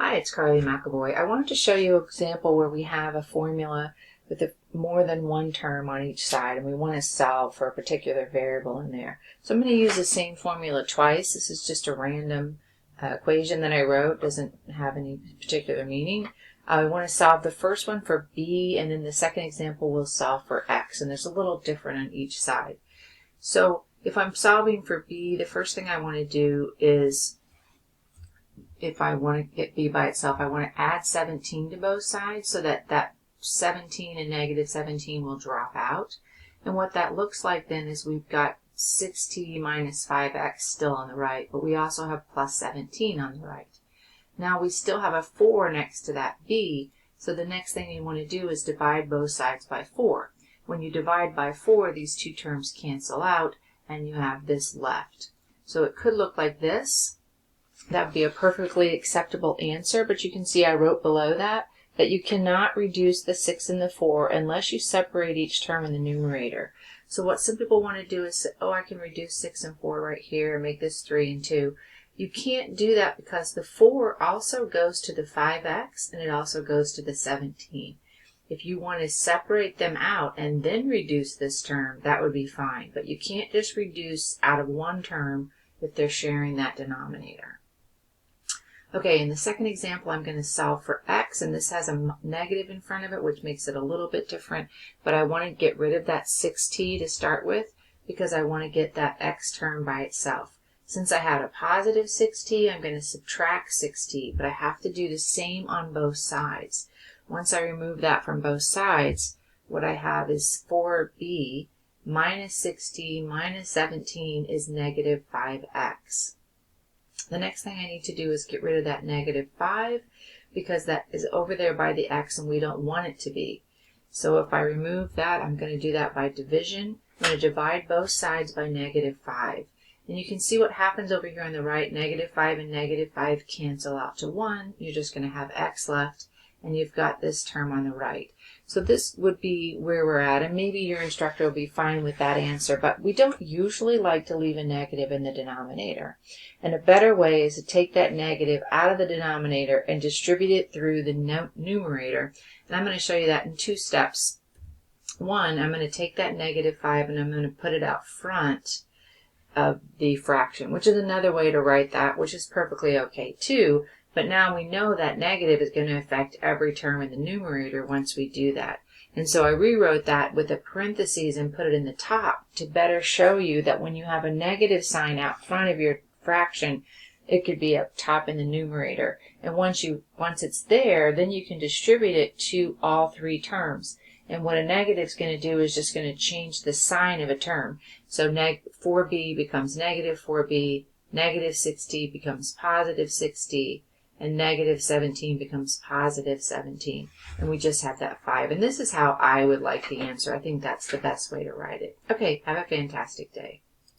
Hi, it's Carly McAvoy. I wanted to show you an example where we have a formula with more than one term on each side, and we want to solve for a particular variable in there. So I'm going to use the same formula twice. This is just a random equation that I wrote. It doesn't have any particular meaning. I want to solve the first one for b, and then the second example we'll solve for x, and there's a little different on each side. So if I'm solving for b, the first thing I want to do is, if I want to get b by itself, I want to add 17 to both sides so that that 17 and negative 17 will drop out. And what that looks like then is we've got 6t minus 5x still on the right, but we also have plus 17 on the right. Now we still have a 4 next to that b, so the next thing you want to do is divide both sides by 4. When you divide by 4, these two terms cancel out, and you have this left. So it could look like this. That would be a perfectly acceptable answer, but you can see I wrote below that you cannot reduce the 6 and the 4 unless you separate each term in the numerator. So what some people want to do is say, oh, I can reduce 6 and 4 right here and make this 3 and 2. You can't do that because the 4 also goes to the 5x and it also goes to the 17. If you want to separate them out and then reduce this term, that would be fine. But you can't just reduce out of one term if they're sharing that denominator. Okay, in the second example, I'm going to solve for x, and this has a negative in front of it, which makes it a little bit different, but I want to get rid of that 6t to start with because I want to get that x term by itself. Since I had a positive 6t, I'm going to subtract 6t, but I have to do the same on both sides. Once I remove that from both sides, what I have is 4b minus 6t minus 17 is negative 5x. The next thing I need to do is get rid of that negative 5 because that is over there by the x and we don't want it to be. So if I remove that, I'm going to do that by division. I'm going to divide both sides by negative 5. And you can see what happens over here on the right. Negative 5 and negative 5 cancel out to 1. You're just going to have x left, and you've got this term on the right. So this would be where we're at, and maybe your instructor will be fine with that answer, but we don't usually like to leave a negative in the denominator. And a better way is to take that negative out of the denominator and distribute it through the numerator. And I'm going to show you that in 2 steps. One, I'm going to take that negative 5 and I'm going to put it out front of the fraction, which is another way to write that, which is perfectly okay too. But now we know that negative is going to affect every term in the numerator once we do that. And so I rewrote that with a parentheses and put it in the top to better show you that when you have a negative sign out front of your fraction, it could be up top in the numerator. And once it's there, then you can distribute it to all 3 terms. And what a negative is going to do is just going to change the sign of a term. So 4b becomes negative 4b, negative 6t becomes positive 6t, and negative 17 becomes positive 17. And we just have that 5. And this is how I would like the answer. I think that's the best way to write it. Okay, have a fantastic day.